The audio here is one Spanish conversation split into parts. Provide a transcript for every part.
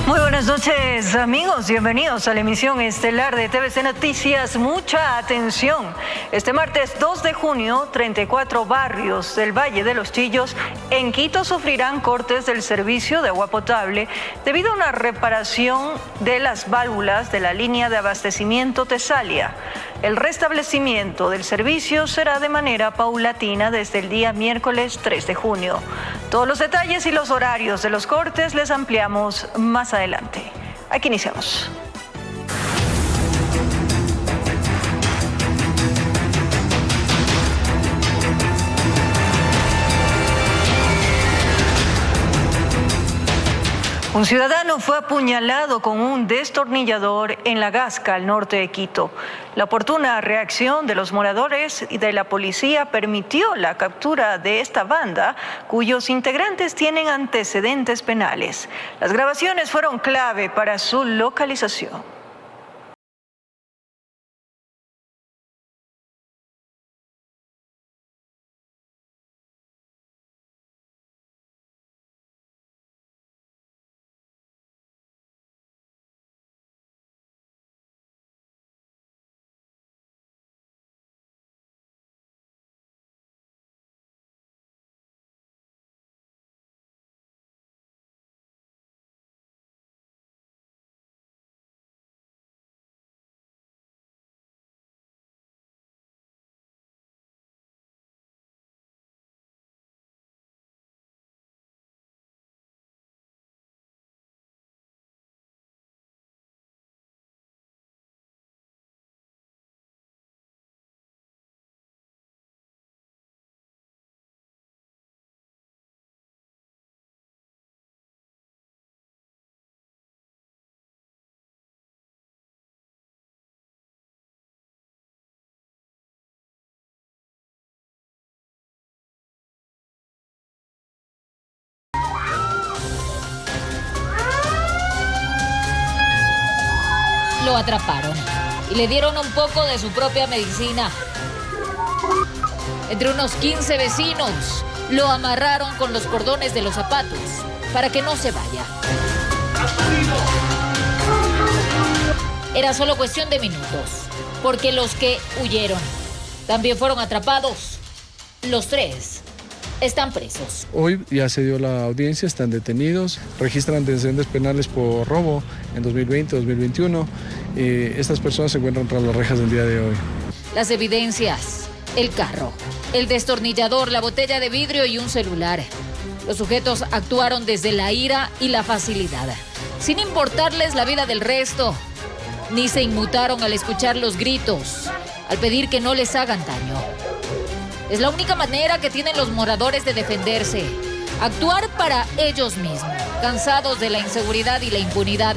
Muy buenas noches, amigos. Bienvenidos a la emisión estelar de TVC Noticias. Mucha atención. Este martes 2 de junio, 34 barrios del Valle de los Chillos en Quito sufrirán cortes del servicio de agua potable debido a una reparación de las válvulas de la línea de abastecimiento Tesalia. El restablecimiento del servicio será de manera paulatina desde el día miércoles 3 de junio. Todos los detalles y los horarios de los cortes les ampliamos más adelante. Aquí iniciamos. Un ciudadano fue apuñalado con un destornillador en La Gasca, al norte de Quito. La oportuna reacción de los moradores y de la policía permitió la captura de esta banda, cuyos integrantes tienen antecedentes penales. Las grabaciones fueron clave para su localización. Lo atraparon y le dieron un poco de su propia medicina. Entre unos 15 vecinos lo amarraron con los cordones de los zapatos para que no se vaya. Era solo cuestión de minutos, porque los que huyeron también fueron atrapados. Los tres están presos. Hoy ya se dio la audiencia, están detenidos, registran antecedentes penales por robo en 2020, 2021. Estas personas se encuentran tras las rejas del día de hoy. Las evidencias: el carro, el destornillador, la botella de vidrio y un celular. Los sujetos actuaron desde la ira y la facilidad, sin importarles la vida del resto, ni se inmutaron al escuchar los gritos, al pedir que no les hagan daño. Es la única manera que tienen los moradores de defenderse, actuar para ellos mismos, cansados de la inseguridad y la impunidad.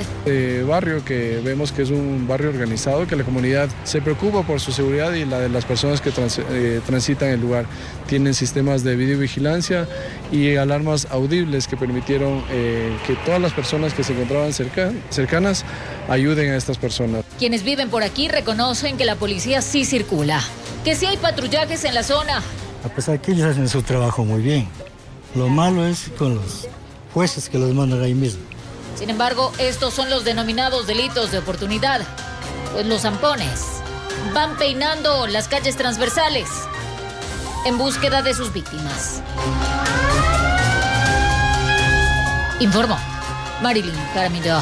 Barrio que vemos que es un barrio organizado, que la comunidad se preocupa por su seguridad y la de las personas que transitan el lugar. Tienen sistemas de videovigilancia y alarmas audibles que permitieron que todas las personas que se encontraban cercanas ayuden a estas personas. Quienes viven por aquí reconocen que la policía sí circula, que sí hay patrullajes en la zona. A pesar que ellos hacen su trabajo muy bien. Lo malo es con los jueces que los mandan ahí mismo. Sin embargo, estos son los denominados delitos de oportunidad, pues los zampones van peinando las calles transversales en búsqueda de sus víctimas. Informó Marilyn Jaramillo.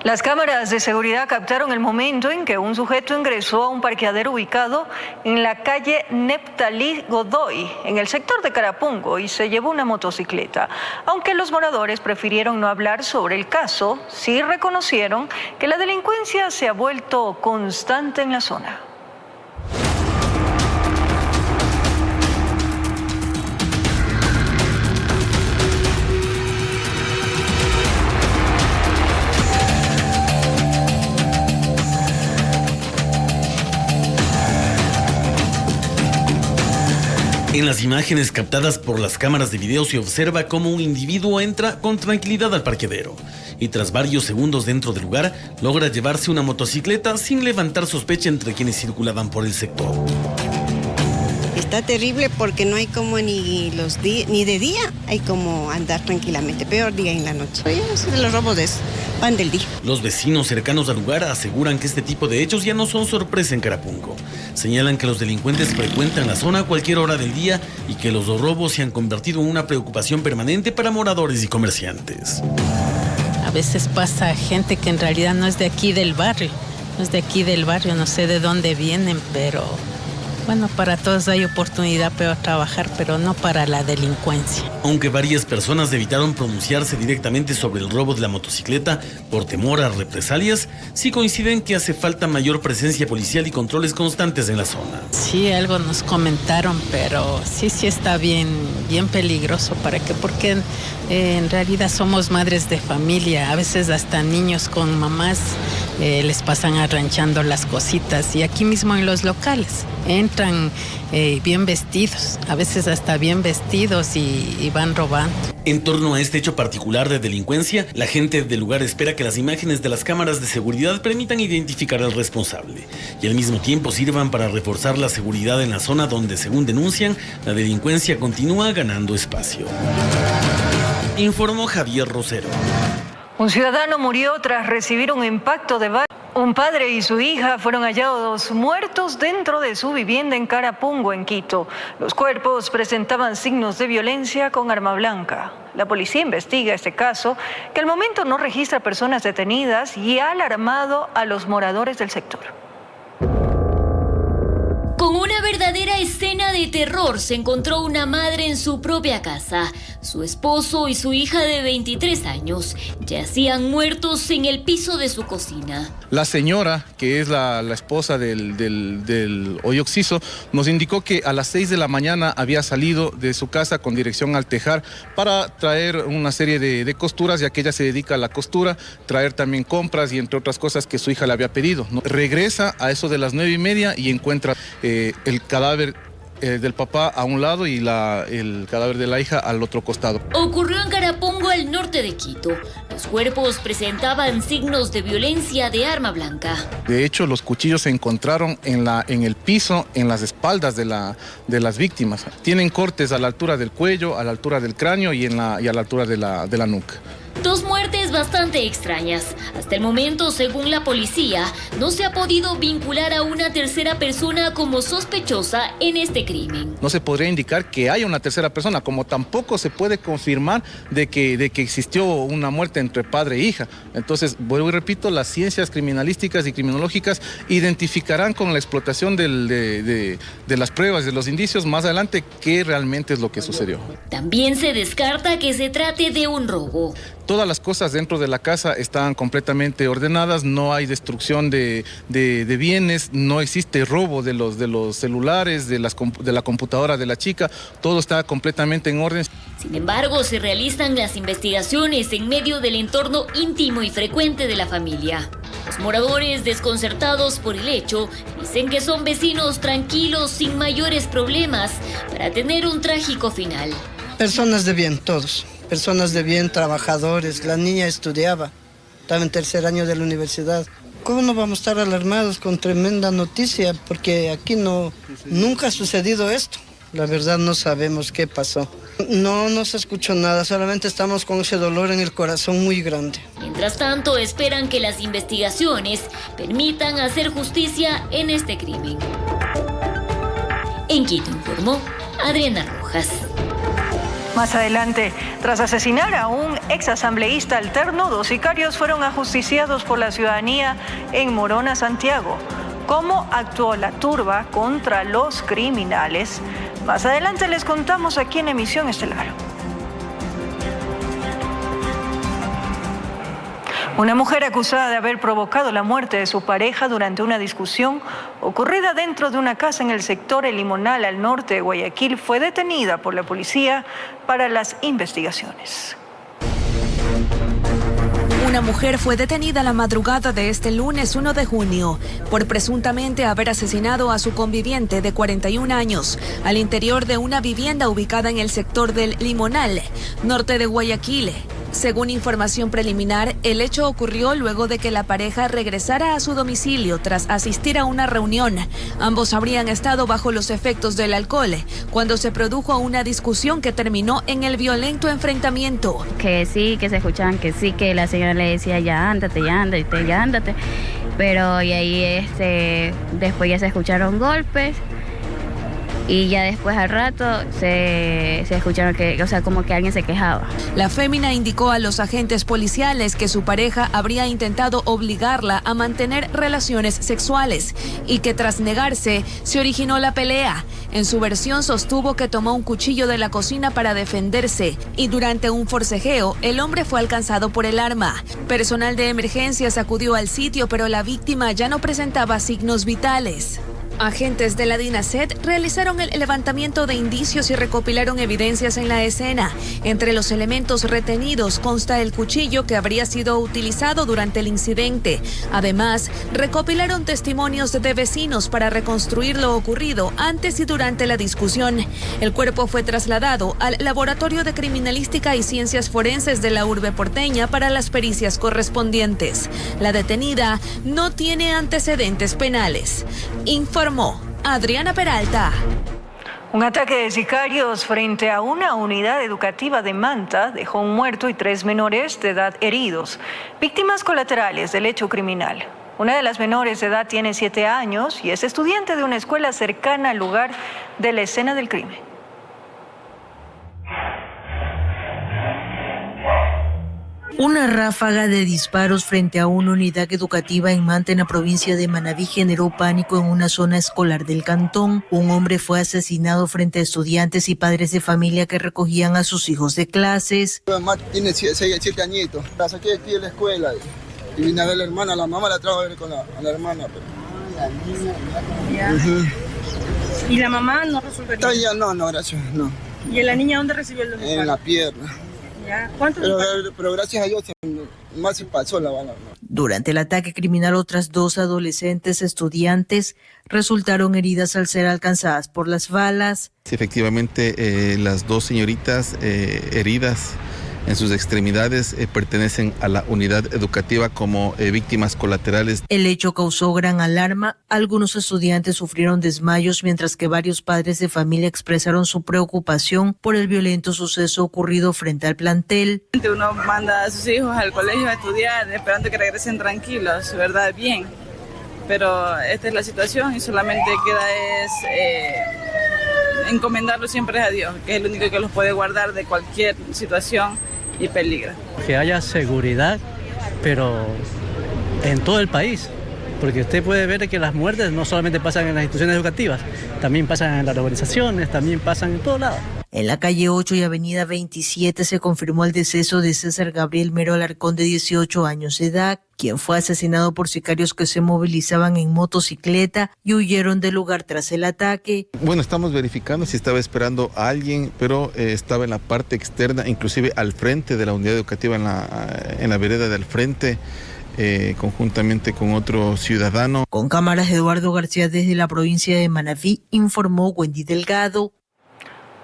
Las cámaras de seguridad captaron el momento en que un sujeto ingresó a un parqueadero ubicado en la calle Neptalí Godoy, en el sector de Carapungo, y se llevó una motocicleta. Aunque los moradores prefirieron no hablar sobre el caso, sí reconocieron que la delincuencia se ha vuelto constante en la zona. En las imágenes captadas por las cámaras de video se observa cómo un individuo entra con tranquilidad al parqueadero y tras varios segundos dentro del lugar logra llevarse una motocicleta sin levantar sospecha entre quienes circulaban por el sector. Está terrible porque no hay como ni de día, hay como andar tranquilamente, peor día en la noche. De los robos pan del día. Los vecinos cercanos al lugar aseguran que este tipo de hechos ya no son sorpresa en Carapungo. Señalan que los delincuentes frecuentan la zona a cualquier hora del día y que los robos se han convertido en una preocupación permanente para moradores y comerciantes. A veces pasa gente que en realidad no es de aquí del barrio, no sé de dónde vienen, pero bueno, para todos hay oportunidad para trabajar, pero no para la delincuencia. Aunque varias personas evitaron pronunciarse directamente sobre el robo de la motocicleta por temor a represalias, sí coinciden que hace falta mayor presencia policial y controles constantes en la zona. Sí, algo nos comentaron, pero sí está bien peligroso. ¿Para qué? Porque en realidad somos madres de familia, a veces hasta niños con mamás les pasan arranchando las cositas y aquí mismo en los locales entran bien vestidos, a veces hasta bien vestidos y van robando. En torno a este hecho particular de delincuencia, la gente del lugar espera que las imágenes de las cámaras de seguridad permitan identificar al responsable y al mismo tiempo sirvan para reforzar la seguridad en la zona donde, según denuncian, la delincuencia continúa ganando espacio. Informó Javier Rosero. Un ciudadano murió tras recibir un impacto de bala. Un padre y su hija fueron hallados muertos dentro de su vivienda en Carapungo, en Quito. Los cuerpos presentaban signos de violencia con arma blanca. La policía investiga este caso, que al momento no registra personas detenidas y ha alarmado a los moradores del sector. Con una verdadera escena de terror se encontró una madre en su propia casa. Su esposo y su hija de 23 años yacían muertos en el piso de su cocina. La señora, que es la esposa del hoy occiso, nos indicó que a las 6 de la mañana había salido de su casa con dirección al tejar para traer una serie de costuras, ya que ella se dedica a la costura, traer también compras y entre otras cosas que su hija le había pedido, ¿no? Regresa a eso de las 9:30 y encuentra el cadáver del papá a un lado y el cadáver de la hija al otro costado. Ocurrió en Carapungo, al norte de Quito. Los cuerpos presentaban signos de violencia de arma blanca. De hecho, los cuchillos se encontraron en el piso, en las espaldas de las víctimas. Tienen cortes a la altura del cuello, a la altura del cráneo y a la altura de la nuca. Dos muertes bastante extrañas. Hasta el momento, según la policía, no se ha podido vincular a una tercera persona como sospechosa en este crimen. No se podría indicar que haya una tercera persona, como tampoco se puede confirmar de que existió una muerte entre padre e hija. Entonces, vuelvo y repito, las ciencias criminalísticas y criminológicas identificarán con la explotación de las pruebas, de los indicios más adelante, qué realmente es lo que sucedió. También se descarta que se trate de un robo. Todas las cosas dentro de la casa están completamente ordenadas, no hay destrucción de bienes, no existe robo de los celulares, de la computadora de la chica, todo está completamente en orden. Sin embargo, se realizan las investigaciones en medio del entorno íntimo y frecuente de la familia. Los moradores, desconcertados por el hecho, dicen que son vecinos tranquilos, sin mayores problemas, para tener un trágico final. Personas de bien, todos. Personas de bien, trabajadores. La niña estudiaba, estaba en tercer año de la universidad. ¿Cómo no vamos a estar alarmados con tremenda noticia? Porque aquí nunca ha sucedido esto. La verdad no sabemos qué pasó. No se escuchó nada, solamente estamos con ese dolor en el corazón muy grande. Mientras tanto, esperan que las investigaciones permitan hacer justicia en este crimen. En Quito, informó Adriana Rojas. Más adelante, tras asesinar a un exasambleísta alterno, 2 sicarios fueron ajusticiados por la ciudadanía en Morona, Santiago. ¿Cómo actuó la turba contra los criminales? Más adelante les contamos aquí en Emisión Estelar. Una mujer acusada de haber provocado la muerte de su pareja durante una discusión ocurrida dentro de una casa en el sector El Limonal, al norte de Guayaquil, fue detenida por la policía para las investigaciones. Una mujer fue detenida la madrugada de este lunes 1 de junio por presuntamente haber asesinado a su conviviente de 41 años al interior de una vivienda ubicada en el sector del Limonal, norte de Guayaquil. Según información preliminar, el hecho ocurrió luego de que la pareja regresara a su domicilio tras asistir a una reunión. Ambos habrían estado bajo los efectos del alcohol cuando se produjo una discusión que terminó en el violento enfrentamiento. Que sí, que se escuchaban que sí, que la señora le decía ya ándate, pero y ahí después ya se escucharon golpes. Y ya después al rato se escucharon que, como que alguien se quejaba. La fémina indicó a los agentes policiales que su pareja habría intentado obligarla a mantener relaciones sexuales y que tras negarse se originó la pelea. En su versión sostuvo que tomó un cuchillo de la cocina para defenderse y durante un forcejeo el hombre fue alcanzado por el arma. Personal de emergencias acudió al sitio, pero la víctima ya no presentaba signos vitales. Agentes de la DINASET realizaron el levantamiento de indicios y recopilaron evidencias en la escena. Entre los elementos retenidos consta el cuchillo que habría sido utilizado durante el incidente. Además, recopilaron testimonios de vecinos para reconstruir lo ocurrido antes y durante la discusión. El cuerpo fue trasladado al Laboratorio de Criminalística y Ciencias Forenses de la urbe porteña para las pericias correspondientes. La detenida no tiene antecedentes penales. Informó Adriana Peralta. Un ataque de sicarios frente a una unidad educativa de Manta dejó un muerto y 3 menores de edad heridos, víctimas colaterales del hecho criminal. Una de las menores de edad tiene 7 años y es estudiante de una escuela cercana al lugar de la escena del crimen. Una ráfaga de disparos frente a una unidad educativa en Manta, en la provincia de Manabí, generó pánico en una zona escolar del cantón. Un hombre fue asesinado frente a estudiantes y padres de familia que recogían a sus hijos de clases. Tiene 7 añitos, la saqué aquí de la escuela y vine a ver a la hermana, la mamá la trajo a ver con la hermana. ¿Y la mamá no resuelve nada? No, gracias, no. ¿Y la niña dónde recibió el disparo? En la pierna. Pero gracias a Dios más se pasó la bala. Durante el ataque criminal, otras 2 adolescentes estudiantes resultaron heridas al ser alcanzadas por las balas. Sí, efectivamente, las 2 señoritas heridas en sus extremidades pertenecen a la unidad educativa como víctimas colaterales. El hecho causó gran alarma. Algunos estudiantes sufrieron desmayos, mientras que varios padres de familia expresaron su preocupación por el violento suceso ocurrido frente al plantel. Uno manda a sus hijos al colegio a estudiar, esperando que regresen tranquilos, ¿verdad? Bien. Pero esta es la situación y solamente queda encomendarlo siempre a Dios, que es el único que los puede guardar de cualquier situación y peligro. Que haya seguridad, pero en todo el país, porque usted puede ver que las muertes no solamente pasan en las instituciones educativas, también pasan en las organizaciones, también pasan en todos lados. En la calle 8 y avenida 27 se confirmó el deceso de César Gabriel Mero Alarcón, de 18 años de edad, quien fue asesinado por sicarios que se movilizaban en motocicleta y huyeron del lugar tras el ataque. Bueno, estamos verificando si estaba esperando a alguien, pero estaba en la parte externa, inclusive al frente de la unidad educativa, en la vereda del frente, conjuntamente con otro ciudadano. Con cámaras, Eduardo García desde la provincia de Manabí, informó Wendy Delgado.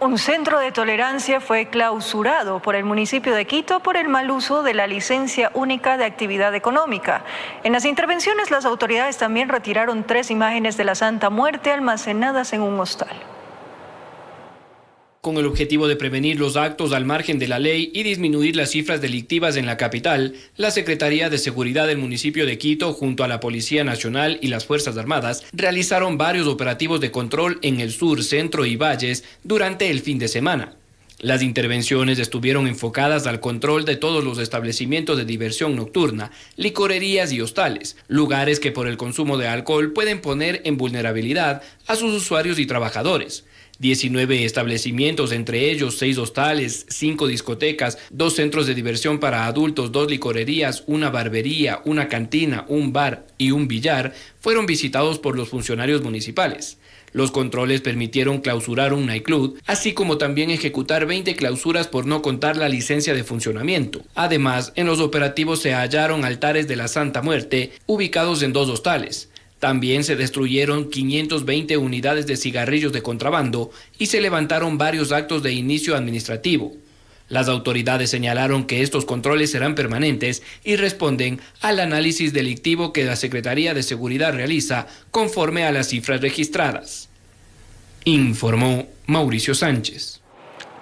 Un centro de tolerancia fue clausurado por el municipio de Quito por el mal uso de la licencia única de actividad económica. En las intervenciones, las autoridades también retiraron 3 imágenes de la Santa Muerte almacenadas en un hostal. Con el objetivo de prevenir los actos al margen de la ley y disminuir las cifras delictivas en la capital, la Secretaría de Seguridad del municipio de Quito, junto a la Policía Nacional y las Fuerzas Armadas, realizaron varios operativos de control en el sur, centro y valles durante el fin de semana. Las intervenciones estuvieron enfocadas al control de todos los establecimientos de diversión nocturna, licorerías y hostales, lugares que por el consumo de alcohol pueden poner en vulnerabilidad a sus usuarios y trabajadores. 19 establecimientos, entre ellos 6 hostales, 5 discotecas, 2 centros de diversión para adultos, 2 licorerías, una barbería, una cantina, un bar y un billar, fueron visitados por los funcionarios municipales. Los controles permitieron clausurar un nightclub, así como también ejecutar 20 clausuras por no contar la licencia de funcionamiento. Además, en los operativos se hallaron altares de la Santa Muerte, ubicados en 2 hostales. También se destruyeron 520 unidades de cigarrillos de contrabando y se levantaron varios actos de inicio administrativo. Las autoridades señalaron que estos controles serán permanentes y responden al análisis delictivo que la Secretaría de Seguridad realiza conforme a las cifras registradas. Informó Mauricio Sánchez.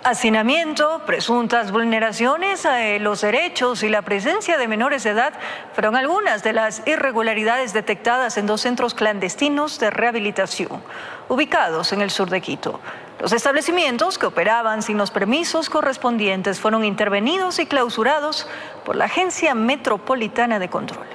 Hacinamiento, presuntas vulneraciones a los derechos y la presencia de menores de edad fueron algunas de las irregularidades detectadas en 2 centros clandestinos de rehabilitación, ubicados en el sur de Quito. Los establecimientos que operaban sin los permisos correspondientes fueron intervenidos y clausurados por la Agencia Metropolitana de Control.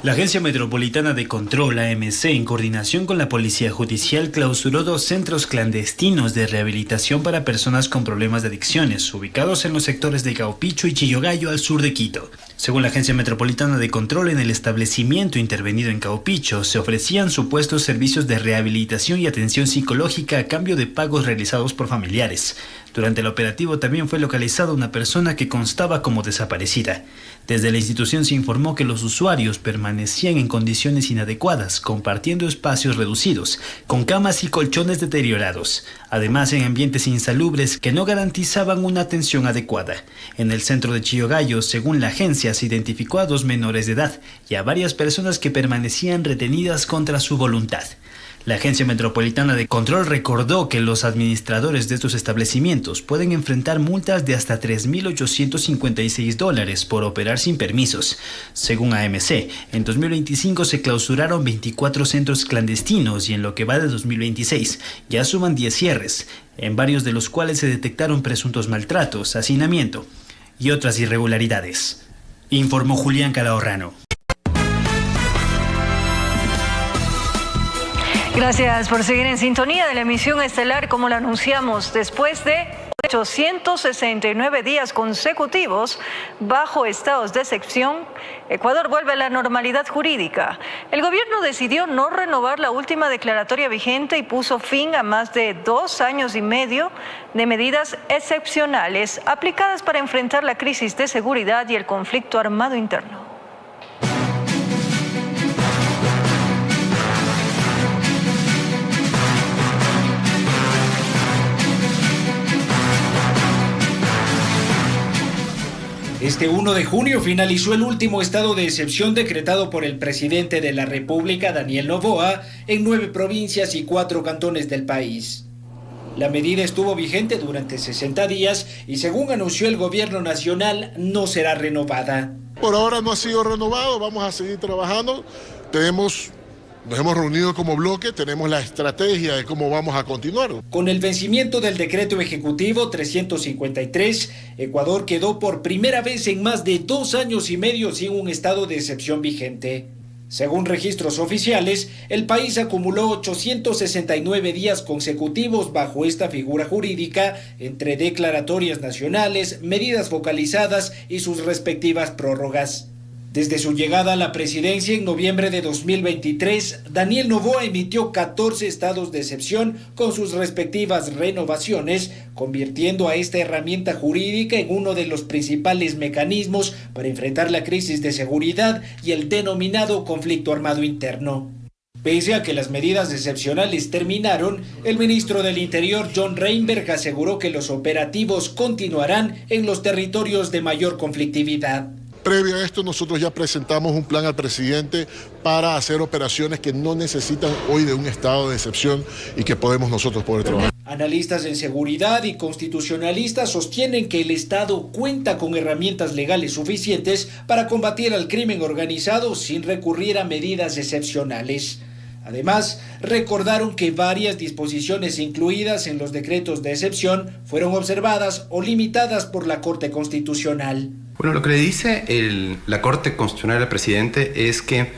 La Agencia Metropolitana de Control, AMC, en coordinación con la Policía Judicial, clausuró 2 centros clandestinos de rehabilitación para personas con problemas de adicciones, ubicados en los sectores de Caupicho y Chillogallo, al sur de Quito. Según la Agencia Metropolitana de Control, en el establecimiento intervenido en Caupicho se ofrecían supuestos servicios de rehabilitación y atención psicológica a cambio de pagos realizados por familiares. Durante el operativo también fue localizada una persona que constaba como desaparecida. Desde la institución se informó que los usuarios permanecían en condiciones inadecuadas, compartiendo espacios reducidos, con camas y colchones deteriorados, además en ambientes insalubres que no garantizaban una atención adecuada. En el centro de Chillogallo, según la agencia, se identificó a 2 menores de edad y a varias personas que permanecían retenidas contra su voluntad. La Agencia Metropolitana de Control recordó que los administradores de estos establecimientos pueden enfrentar multas de hasta $3.856 por operar sin permisos. Según AMC, en 2025 se clausuraron 24 centros clandestinos y en lo que va de 2026 ya suman 10 cierres, en varios de los cuales se detectaron presuntos maltratos, hacinamiento y otras irregularidades. Informó Julián Calahorrano. Gracias por seguir en sintonía de la emisión estelar. Como lo anunciamos, después de 869 días consecutivos bajo estados de excepción, Ecuador vuelve a la normalidad jurídica. El gobierno decidió no renovar la última declaratoria vigente y puso fin a más de 2 años y medio de medidas excepcionales aplicadas para enfrentar la crisis de seguridad y el conflicto armado interno. Este 1 de junio finalizó el último estado de excepción decretado por el presidente de la República, Daniel Noboa, en 9 provincias y 4 cantones del país. La medida estuvo vigente durante 60 días y, según anunció el gobierno nacional, no será renovada. Por ahora no ha sido renovado, vamos a seguir trabajando. Nos hemos reunido como bloque, tenemos la estrategia de cómo vamos a continuar. Con el vencimiento del decreto ejecutivo 353, Ecuador quedó por primera vez en más de 2 años y medio sin un estado de excepción vigente. Según registros oficiales, el país acumuló 869 días consecutivos bajo esta figura jurídica, entre declaratorias nacionales, medidas focalizadas y sus respectivas prórrogas. Desde su llegada a la presidencia en noviembre de 2023, Daniel Noboa emitió 14 estados de excepción con sus respectivas renovaciones, convirtiendo a esta herramienta jurídica en uno de los principales mecanismos para enfrentar la crisis de seguridad y el denominado conflicto armado interno. Pese a que las medidas excepcionales terminaron, el ministro del Interior, John Reinberg, aseguró que los operativos continuarán en los territorios de mayor conflictividad. Previo a esto, nosotros ya presentamos un plan al presidente para hacer operaciones que no necesitan hoy de un estado de excepción y que podemos nosotros poder trabajar. Analistas en seguridad y constitucionalistas sostienen que el Estado cuenta con herramientas legales suficientes para combatir al crimen organizado sin recurrir a medidas excepcionales. Además, recordaron que varias disposiciones incluidas en los decretos de excepción fueron observadas o limitadas por la Corte Constitucional. Bueno, lo que le dice la Corte Constitucional al presidente es que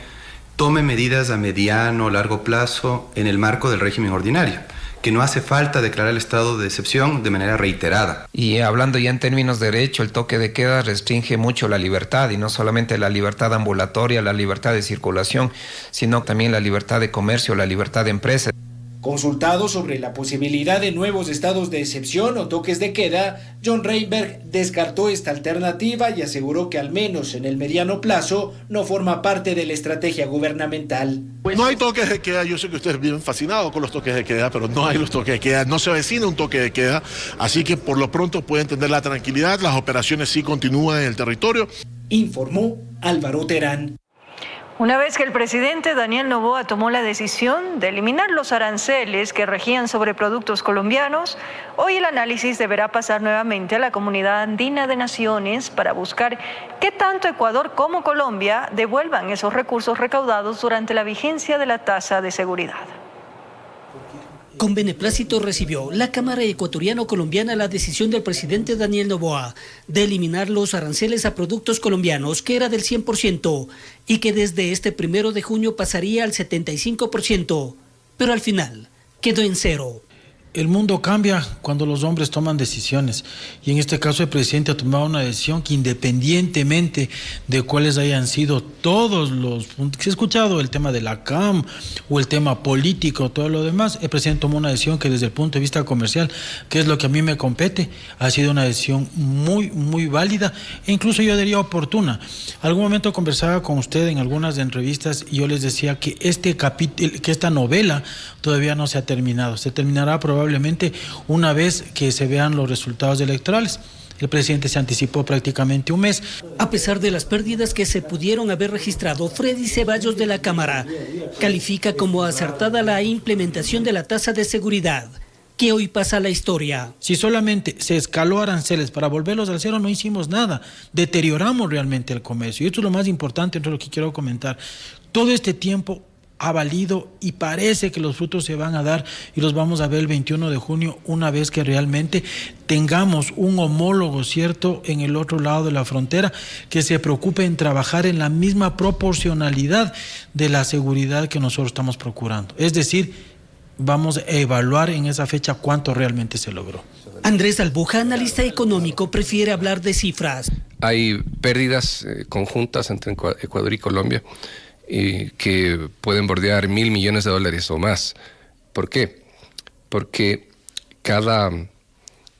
tome medidas a mediano o largo plazo en el marco del régimen ordinario, que no hace falta declarar el estado de excepción de manera reiterada. Y hablando ya en términos de derecho, el toque de queda restringe mucho la libertad, y no solamente la libertad ambulatoria, la libertad de circulación, sino también la libertad de comercio, la libertad de empresa. Consultado sobre la posibilidad de nuevos estados de excepción o toques de queda, John Reinberg descartó esta alternativa y aseguró que al menos en el mediano plazo no forma parte de la estrategia gubernamental. No hay toques de queda, yo sé que ustedes viven fascinados con los toques de queda, pero no hay los toques de queda, no se avecina un toque de queda, así que por lo pronto pueden tener la tranquilidad, las operaciones sí continúan en el territorio. Informó Álvaro Terán. Una vez que el presidente Daniel Noboa tomó la decisión de eliminar los aranceles que regían sobre productos colombianos, hoy el análisis deberá pasar nuevamente a la Comunidad Andina de Naciones para buscar qué tanto Ecuador como Colombia devuelvan esos recursos recaudados durante la vigencia de la tasa de seguridad. Con beneplácito recibió la Cámara Ecuatoriano-Colombiana la decisión del presidente Daniel Noboa de eliminar los aranceles a productos colombianos, que era del 100%, y que desde este 1 de junio pasaría al 75%, pero al final quedó en 0. El mundo cambia cuando los hombres toman decisiones, y en este caso el presidente ha tomado una decisión que, independientemente de cuáles hayan sido todos los puntos que he escuchado, el tema de la CAM o el tema político, todo lo demás, el presidente tomó una decisión que desde el punto de vista comercial, que es lo que a mí me compete, ha sido una decisión muy válida e incluso yo diría oportuna. Algún momento conversaba con usted en algunas entrevistas y yo les decía que esta novela todavía no se ha terminado, se terminará probablemente una vez que se vean los resultados electorales. El presidente se anticipó prácticamente un mes. A pesar de las pérdidas que se pudieron haber registrado, Freddy Ceballos de la Cámara califica como acertada la implementación de la tasa de seguridad, que hoy pasa a la historia. Si solamente se escaló aranceles para volverlos al cero, no hicimos nada. Deterioramos realmente el comercio. Y esto es lo más importante, entre lo que quiero comentar. Todo este tiempo ha valido y parece que los frutos se van a dar y los vamos a ver el 21 de junio una vez que realmente tengamos un homólogo, ¿cierto?, en el otro lado de la frontera que se preocupe en trabajar en la misma proporcionalidad de la seguridad que nosotros estamos procurando. Es decir, vamos a evaluar en esa fecha cuánto realmente se logró. Andrés Albuja, analista económico, prefiere hablar de cifras. Hay pérdidas conjuntas entre Ecuador y Colombia que pueden bordear $1.000 millones o más. ¿Por qué? Porque cada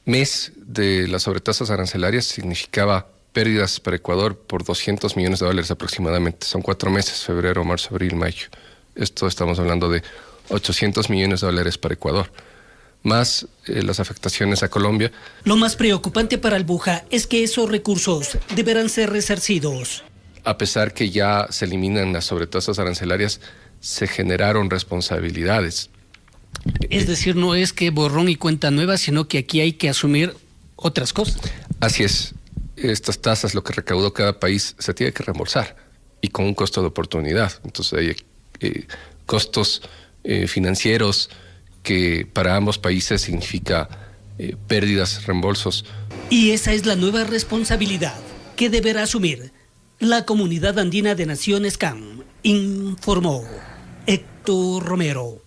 mes de las sobretasas arancelarias significaba pérdidas para Ecuador por $200 millones aproximadamente. Son 4 meses, febrero, marzo, abril, mayo. Esto estamos hablando de $800 millones para Ecuador, más las afectaciones a Colombia. Lo más preocupante para Albuja es que esos recursos deberán ser resarcidos. A pesar que ya se eliminan las sobretasas arancelarias, se generaron responsabilidades. Es decir, no es que borrón y cuenta nueva, sino que aquí hay que asumir otras cosas. Así es. Estas tasas, lo que recaudó cada país, se tiene que reembolsar y con un costo de oportunidad. Entonces hay costos financieros que para ambos países significa pérdidas, reembolsos. Y esa es la nueva responsabilidad que deberá asumir la Comunidad Andina de Naciones CAM, informó Héctor Romero.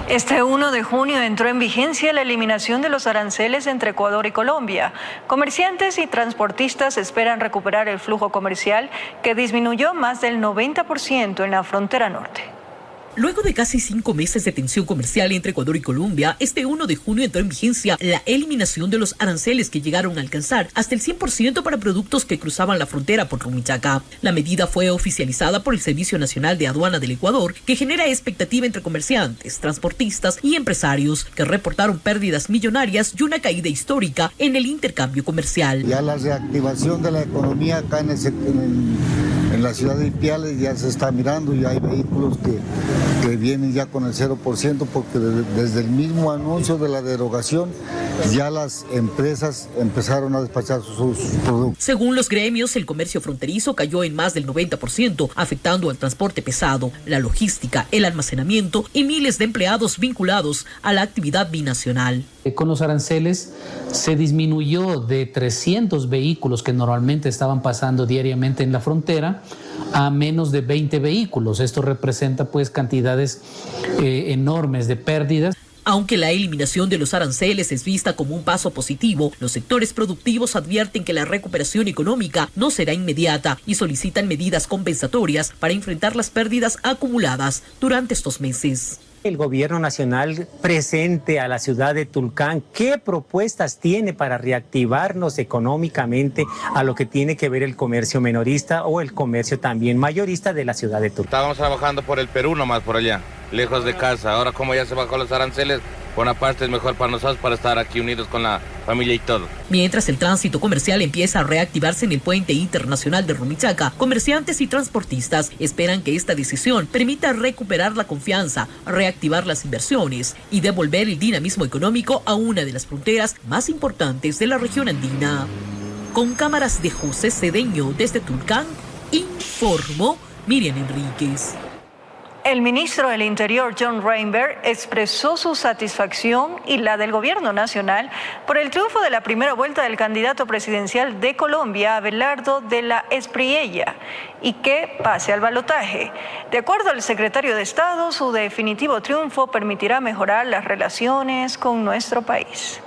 Este 1 de junio entró en vigencia la eliminación de los aranceles entre Ecuador y Colombia. Comerciantes y transportistas esperan recuperar el flujo comercial que disminuyó más del 90% en la frontera norte. Luego de casi 5 meses de tensión comercial entre Ecuador y Colombia, este 1 de junio entró en vigencia la eliminación de los aranceles que llegaron a alcanzar hasta el 100% para productos que cruzaban la frontera por Rumichaca. La medida fue oficializada por el Servicio Nacional de Aduana del Ecuador, que genera expectativa entre comerciantes, transportistas y empresarios que reportaron pérdidas millonarias y una caída histórica en el intercambio comercial. Ya la reactivación de la economía acá en la ciudad de Ipiales ya se está mirando, y hay vehículos que vienen ya con el 0%, porque desde el mismo anuncio de la derogación ya las empresas empezaron a despachar sus productos. Según los gremios, el comercio fronterizo cayó en más del 90%, afectando al transporte pesado, la logística, el almacenamiento y miles de empleados vinculados a la actividad binacional. Con los aranceles se disminuyó de 300 vehículos que normalmente estaban pasando diariamente en la frontera a menos de 20 vehículos. Esto representa pues cantidades enormes de pérdidas. Aunque la eliminación de los aranceles es vista como un paso positivo, los sectores productivos advierten que la recuperación económica no será inmediata y solicitan medidas compensatorias para enfrentar las pérdidas acumuladas durante estos meses. El gobierno nacional presente a la ciudad de Tulcán, ¿qué propuestas tiene para reactivarnos económicamente a lo que tiene que ver el comercio minorista o el comercio también mayorista de la ciudad de Tulcán? Estábamos trabajando por el Perú nomás por allá, lejos de casa. Ahora como ya se bajó los aranceles, por una parte es mejor para nosotros para estar aquí unidos con la familia y todo. Mientras el tránsito comercial empieza a reactivarse en el puente internacional de Rumichaca, comerciantes y transportistas esperan que esta decisión permita recuperar la confianza, reactivar las inversiones y devolver el dinamismo económico a una de las fronteras más importantes de la región andina. Con cámaras de José Cedeño desde Tulcán, informó Miriam Enríquez. El ministro del Interior, John Reinberg, expresó su satisfacción y la del gobierno nacional por el triunfo de la primera vuelta del candidato presidencial de Colombia, Abelardo de la Espriella, y que pase al balotaje. De acuerdo al secretario de Estado, su definitivo triunfo permitirá mejorar las relaciones con nuestro país.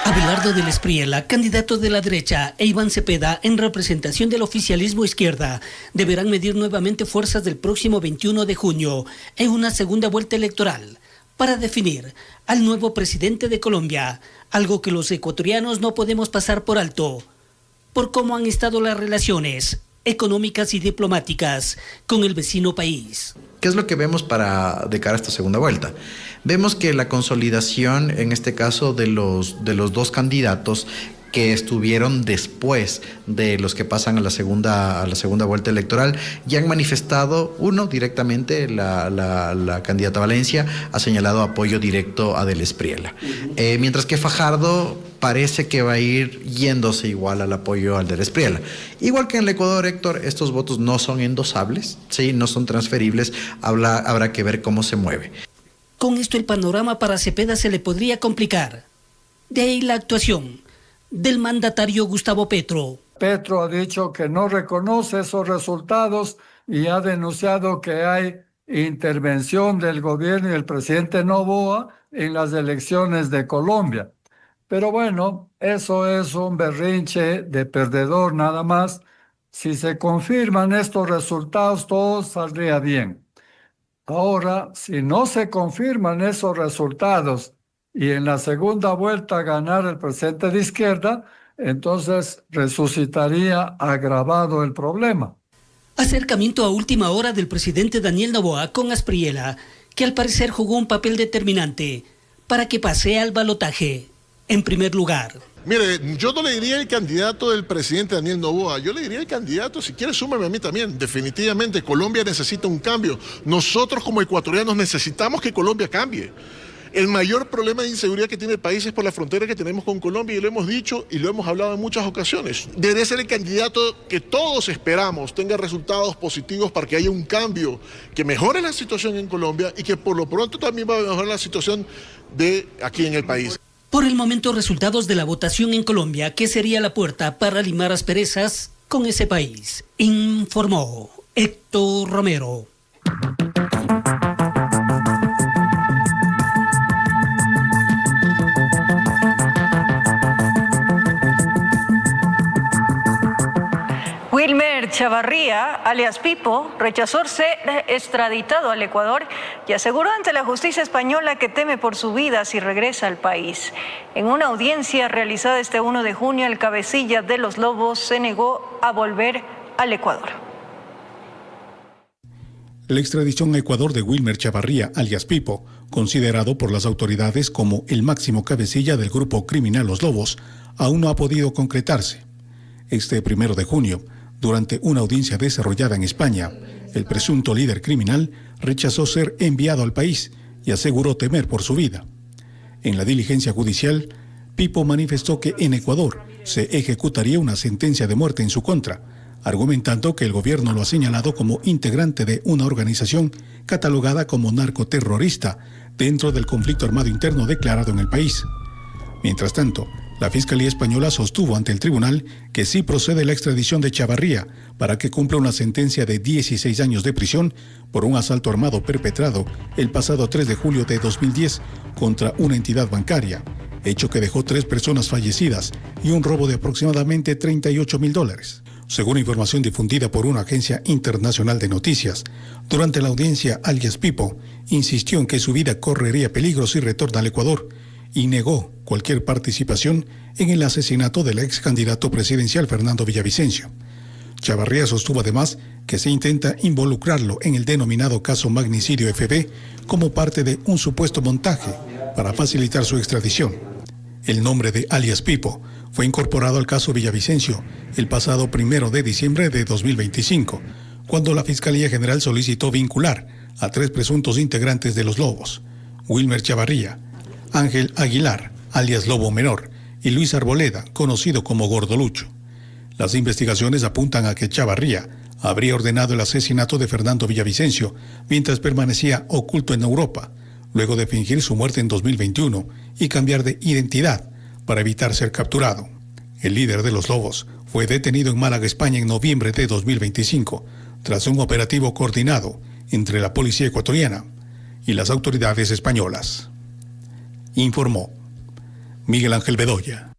Abelardo de la Espriella, candidato de la derecha, e Iván Cepeda, en representación del oficialismo izquierda, deberán medir nuevamente fuerzas del próximo 21 de junio en una segunda vuelta electoral para definir al nuevo presidente de Colombia, algo que los ecuatorianos no podemos pasar por alto, por cómo han estado las relaciones económicas y diplomáticas con el vecino país. ¿Qué es lo que vemos de cara a esta segunda vuelta? Vemos que la consolidación, en este caso, de los dos candidatos que estuvieron después de los que pasan a la segunda vuelta electoral, ya han manifestado, uno directamente, la candidata Valencia ha señalado apoyo directo a de la Espriella. Mientras que Fajardo parece que va a ir yéndose igual al apoyo al de la Espriella. Igual que en el Ecuador, Héctor, estos votos no son endosables, ¿sí? No son transferibles, habrá que ver cómo se mueve. Con esto el panorama para Cepeda se le podría complicar. De ahí la actuación del mandatario Gustavo Petro. Petro ha dicho que no reconoce esos resultados y ha denunciado que hay intervención del gobierno y del presidente Noboa en las elecciones de Colombia. Pero bueno, eso es un berrinche de perdedor nada más. Si se confirman estos resultados, todo saldría bien. Ahora, si no se confirman esos resultados y en la segunda vuelta ganar el presidente de izquierda, entonces resucitaría agravado el problema. Acercamiento a última hora del presidente Daniel Noboa con Espriella, que al parecer jugó un papel determinante para que pase al balotaje en primer lugar. Mire, yo no le diría el candidato del presidente Daniel Noboa, yo le diría el candidato, si quiere súmame a mí también. Definitivamente Colombia necesita un cambio. Nosotros como ecuatorianos necesitamos que Colombia cambie. El mayor problema de inseguridad que tiene el país es por la frontera que tenemos con Colombia, y lo hemos dicho y lo hemos hablado en muchas ocasiones. Debería ser el candidato que todos esperamos tenga resultados positivos para que haya un cambio que mejore la situación en Colombia y que por lo pronto también va a mejorar la situación de aquí en el país. Por el momento, resultados de la votación en Colombia, que sería la puerta para limar asperezas con ese país, informó Héctor Romero. Wilmer Chavarría, alias Pipo, rechazó ser extraditado al Ecuador y aseguró ante la justicia española que teme por su vida si regresa al país. En una audiencia realizada este 1 de junio, el cabecilla de los Lobos se negó a volver al Ecuador. La extradición a Ecuador de Wilmer Chavarría, alias Pipo, considerado por las autoridades como el máximo cabecilla del grupo criminal Los Lobos, aún no ha podido concretarse. Este 1 de junio, durante una audiencia desarrollada en España, el presunto líder criminal rechazó ser enviado al país y aseguró temer por su vida. En la diligencia judicial, Pipo manifestó que en Ecuador se ejecutaría una sentencia de muerte en su contra, argumentando que el gobierno lo ha señalado como integrante de una organización catalogada como narcoterrorista dentro del conflicto armado interno declarado en el país. Mientras tanto, La Fiscalía Española sostuvo ante el tribunal que sí procede la extradición de Chavarría para que cumpla una sentencia de 16 años de prisión por un asalto armado perpetrado el pasado 3 de julio de 2010 contra una entidad bancaria, hecho que dejó 3 personas fallecidas y un robo de aproximadamente $38,000. Según información difundida por una agencia internacional de noticias, durante la audiencia, alias Pipo insistió en que su vida correría peligro si retorna al Ecuador y negó cualquier participación en el asesinato del ex candidato presidencial Fernando Villavicencio. Chavarría sostuvo además que se intenta involucrarlo en el denominado caso Magnicidio FB como parte de un supuesto montaje para facilitar su extradición. El nombre de alias Pipo fue incorporado al caso Villavicencio el pasado 1 de diciembre de 2025, cuando la Fiscalía General solicitó vincular a 3 presuntos integrantes de los Lobos: Wilmer Chavarría, Ángel Aguilar, alias Lobo Menor, y Luis Arboleda, conocido como Gordo Lucho. Las investigaciones apuntan a que Chavarría habría ordenado el asesinato de Fernando Villavicencio mientras permanecía oculto en Europa, luego de fingir su muerte en 2021 y cambiar de identidad para evitar ser capturado. El líder de los Lobos fue detenido en Málaga, España, en noviembre de 2025, tras un operativo coordinado entre la policía ecuatoriana y las autoridades españolas. Informó Miguel Ángel Bedoya.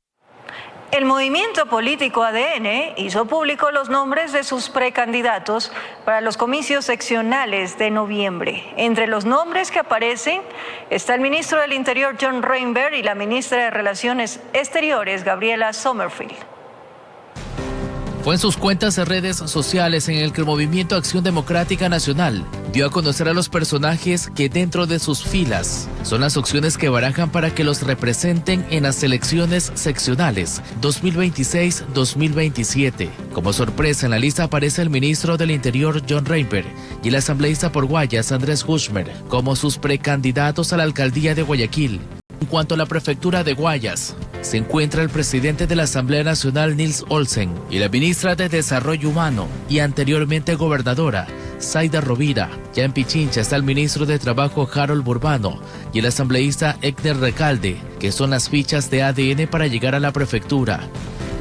El movimiento político ADN hizo público los nombres de sus precandidatos para los comicios seccionales de noviembre. Entre los nombres que aparecen está el ministro del Interior John Reinberg y la ministra de Relaciones Exteriores Gabriela Sommerfield. Fue en sus cuentas de redes sociales en el que el Movimiento Acción Democrática Nacional dio a conocer a los personajes que dentro de sus filas son las opciones que barajan para que los representen en las elecciones seccionales 2026-2027. Como sorpresa, en la lista aparece el ministro del Interior John Reinberg y el asambleísta por Guayas Andrés Hushmer como sus precandidatos a la alcaldía de Guayaquil. En cuanto a la prefectura de Guayas, se encuentra el presidente de la Asamblea Nacional Nils Olsen y la ministra de Desarrollo Humano y anteriormente gobernadora Zaida Rovira. Ya en Pichincha está el ministro de Trabajo Harold Burbano y el asambleísta Ekner Recalde, que son las fichas de ADN para llegar a la prefectura.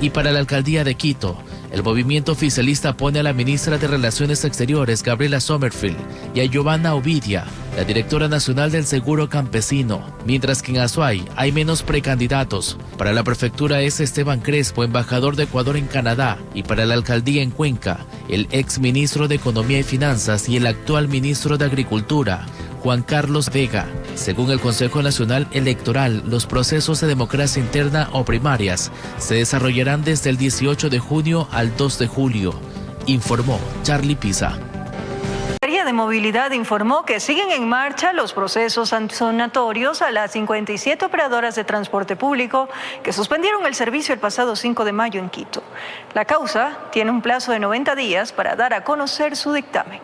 Y para la alcaldía de Quito, el movimiento oficialista pone a la ministra de Relaciones Exteriores, Gabriela Sommerfield, y a Giovanna Ovidia, la directora nacional del Seguro Campesino, mientras que en Azuay hay menos precandidatos. Para la prefectura es Esteban Crespo, embajador de Ecuador en Canadá, y para la alcaldía en Cuenca, el ex ministro de Economía y Finanzas y el actual ministro de Agricultura, Juan Carlos Vega. Según el Consejo Nacional Electoral, los procesos de democracia interna o primarias se desarrollarán desde el 18 de junio al 2 de julio, informó Charlie Pisa. La Secretaría de Movilidad informó que siguen en marcha los procesos sancionatorios a las 57 operadoras de transporte público que suspendieron el servicio el pasado 5 de mayo en Quito. La causa tiene un plazo de 90 días para dar a conocer su dictamen.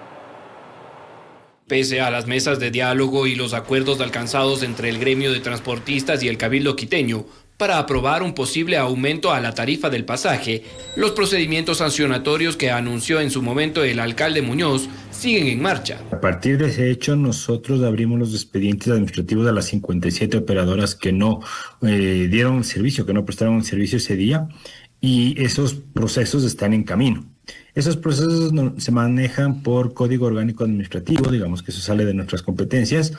Pese a las mesas de diálogo y los acuerdos alcanzados entre el gremio de transportistas y el Cabildo quiteño para aprobar un posible aumento a la tarifa del pasaje, los procedimientos sancionatorios que anunció en su momento el alcalde Muñoz siguen en marcha. A partir de ese hecho, nosotros abrimos los expedientes administrativos a las 57 operadoras que no dieron servicio, que no prestaron el servicio ese día, y esos procesos están en camino. Esos procesos se manejan por Código Orgánico Administrativo, digamos que eso sale de nuestras competencias,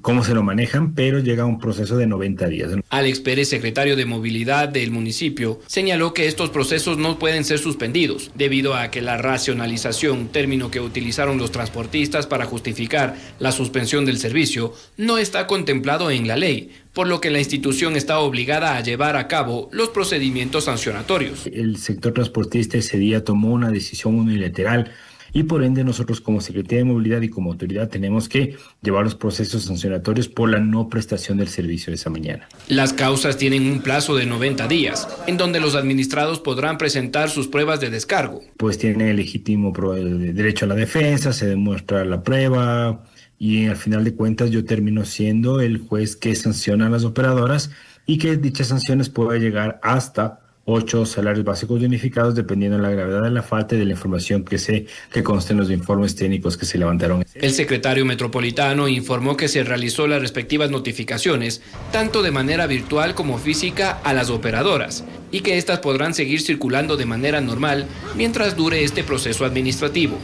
cómo se lo manejan, pero llega a un proceso de 90 días. Alex Pérez, secretario de Movilidad del municipio, señaló que estos procesos no pueden ser suspendidos, debido a que la racionalización, término que utilizaron los transportistas para justificar la suspensión del servicio, no está contemplado en la ley, por lo que la institución está obligada a llevar a cabo los procedimientos sancionatorios. El sector transportista ese día tomó una decisión unilateral y por ende nosotros como Secretaría de Movilidad y como autoridad tenemos que llevar los procesos sancionatorios por la no prestación del servicio de esa mañana. Las causas tienen un plazo de 90 días, en donde los administrados podrán presentar sus pruebas de descargo. Pues tiene el legítimo derecho a la defensa, se demuestra la prueba y al final de cuentas yo termino siendo el juez que sanciona a las operadoras y que dichas sanciones pueden llegar hasta 8 salarios básicos unificados dependiendo de la gravedad de la falta y de la información que conste en los informes técnicos que se levantaron. El secretario metropolitano informó que se realizó las respectivas notificaciones, tanto de manera virtual como física, a las operadoras, y que éstas podrán seguir circulando de manera normal mientras dure este proceso administrativo,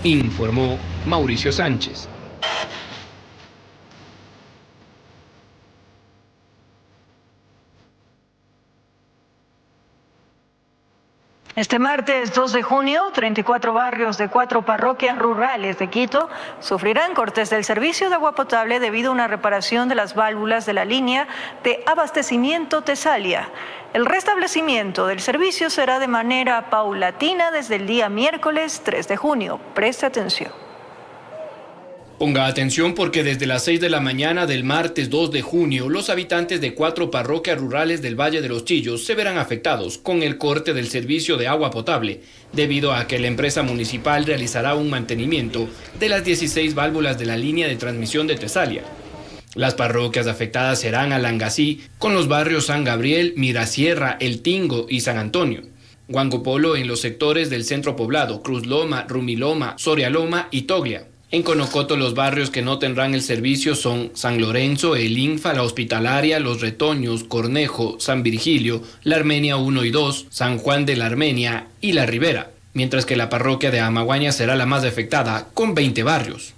informó Mauricio Sánchez. Este martes 2 de junio, 34 barrios de 4 parroquias rurales de Quito sufrirán cortes del servicio de agua potable debido a una reparación de las válvulas de la línea de abastecimiento Tesalia. El restablecimiento del servicio será de manera paulatina desde el día miércoles 3 de junio. Preste atención. Ponga atención porque desde las 6 de la mañana del martes 2 de junio, los habitantes de 4 parroquias rurales del Valle de los Chillos se verán afectados con el corte del servicio de agua potable, debido a que la empresa municipal realizará un mantenimiento de las 16 válvulas de la línea de transmisión de Tesalia. Las parroquias afectadas serán Alangasí, con los barrios San Gabriel, Mirasierra, El Tingo y San Antonio. Huancopolo en los sectores del centro poblado, Cruz Loma, Rumiloma, Sorialoma y Toglia. En Conocoto los barrios que no tendrán el servicio son San Lorenzo, El Infa, La Hospitalaria, Los Retoños, Cornejo, San Virgilio, La Armenia 1 y 2, San Juan de la Armenia y La Ribera, mientras que la parroquia de Amaguaña será la más afectada, con 20 barrios.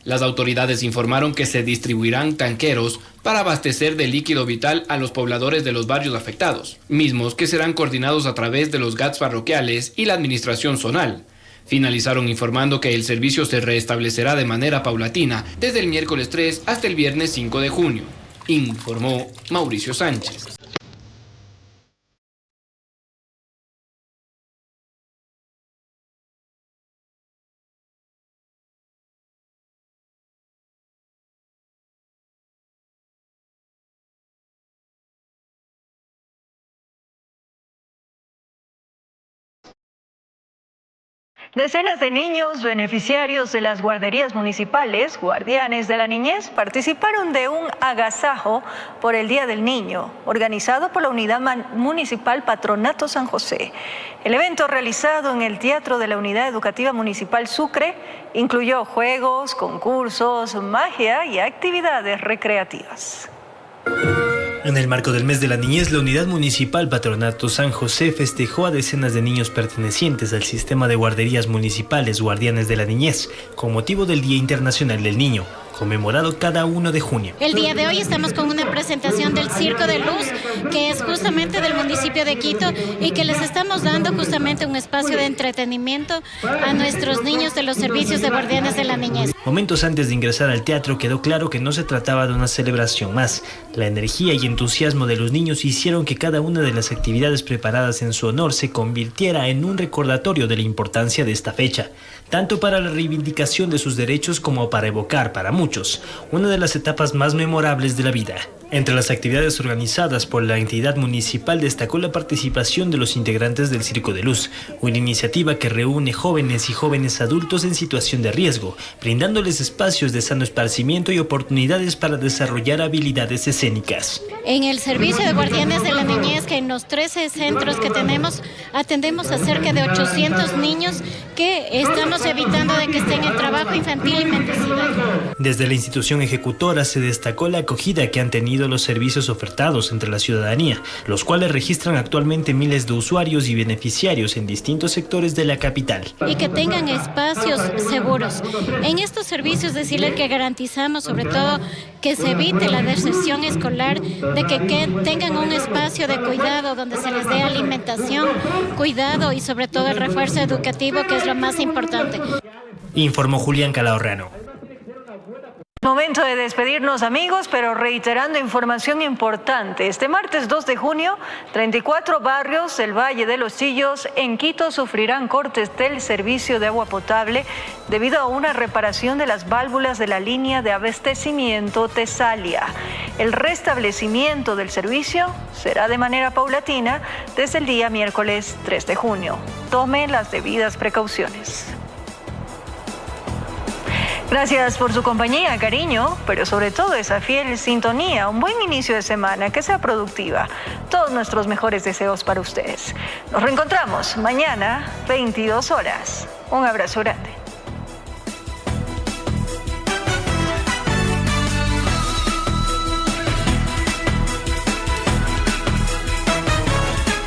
Las autoridades informaron que se distribuirán tanqueros para abastecer de líquido vital a los pobladores de los barrios afectados, mismos que serán coordinados a través de los GATS parroquiales y la administración zonal. Finalizaron informando que el servicio se restablecerá de manera paulatina desde el miércoles 3 hasta el viernes 5 de junio, informó Mauricio Sánchez. Decenas de niños beneficiarios de las guarderías municipales, guardianes de la niñez, participaron de un agasajo por el Día del Niño, organizado por la Unidad Municipal Patronato San José. El evento, realizado en el Teatro de la Unidad Educativa Municipal Sucre, incluyó juegos, concursos, magia y actividades recreativas. En el marco del mes de la niñez, la Unidad Municipal Patronato San José festejó a decenas de niños pertenecientes al sistema de guarderías municipales Guardianes de la Niñez, con motivo del Día Internacional del Niño, conmemorado cada 1 de junio. El día de hoy estamos con una presentación del Circo de Luz, que es justamente del municipio de Quito, y que les estamos dando justamente un espacio de entretenimiento a nuestros niños de los servicios de Guardianes de la Niñez. Momentos antes de ingresar al teatro quedó claro que no se trataba de una celebración más. La energía y entusiasmo de los niños hicieron que cada una de las actividades preparadas en su honor se convirtiera en un recordatorio de la importancia de esta fecha, tanto para la reivindicación de sus derechos como para evocar para muchos una de las etapas más memorables de la vida. Entre las actividades organizadas por la entidad municipal destacó la participación de los integrantes del Circo de Luz, una iniciativa que reúne jóvenes y jóvenes adultos en situación de riesgo, brindándoles espacios de sano esparcimiento y oportunidades para desarrollar habilidades escénicas. En el servicio de Guardianes de la Niñez, que en los 13 centros que tenemos, atendemos a cerca de 800 niños que estamos evitando de que estén en trabajo infantil y mendicidad. Desde la institución ejecutora se destacó la acogida que han tenido los servicios ofertados entre la ciudadanía, los cuales registran actualmente miles de usuarios y beneficiarios en distintos sectores de la capital. Y que tengan espacios seguros. En estos servicios, decirles que garantizamos sobre todo que se evite la deserción escolar, de que tengan un espacio de cuidado donde se les dé alimentación, cuidado y sobre todo el refuerzo educativo, que es lo más importante. Informó Julián Calahorrano. Momento de despedirnos, amigos, pero reiterando información importante. Este martes 2 de junio, 34 barrios del Valle de los Chillos en Quito sufrirán cortes del servicio de agua potable debido a una reparación de las válvulas de la línea de abastecimiento Tesalia. El restablecimiento del servicio será de manera paulatina desde el día miércoles 3 de junio. Tome las debidas precauciones. Gracias por su compañía, cariño, pero sobre todo esa fiel sintonía. Un buen inicio de semana, que sea productiva. Todos nuestros mejores deseos para ustedes. Nos reencontramos mañana, 22 horas. Un abrazo grande.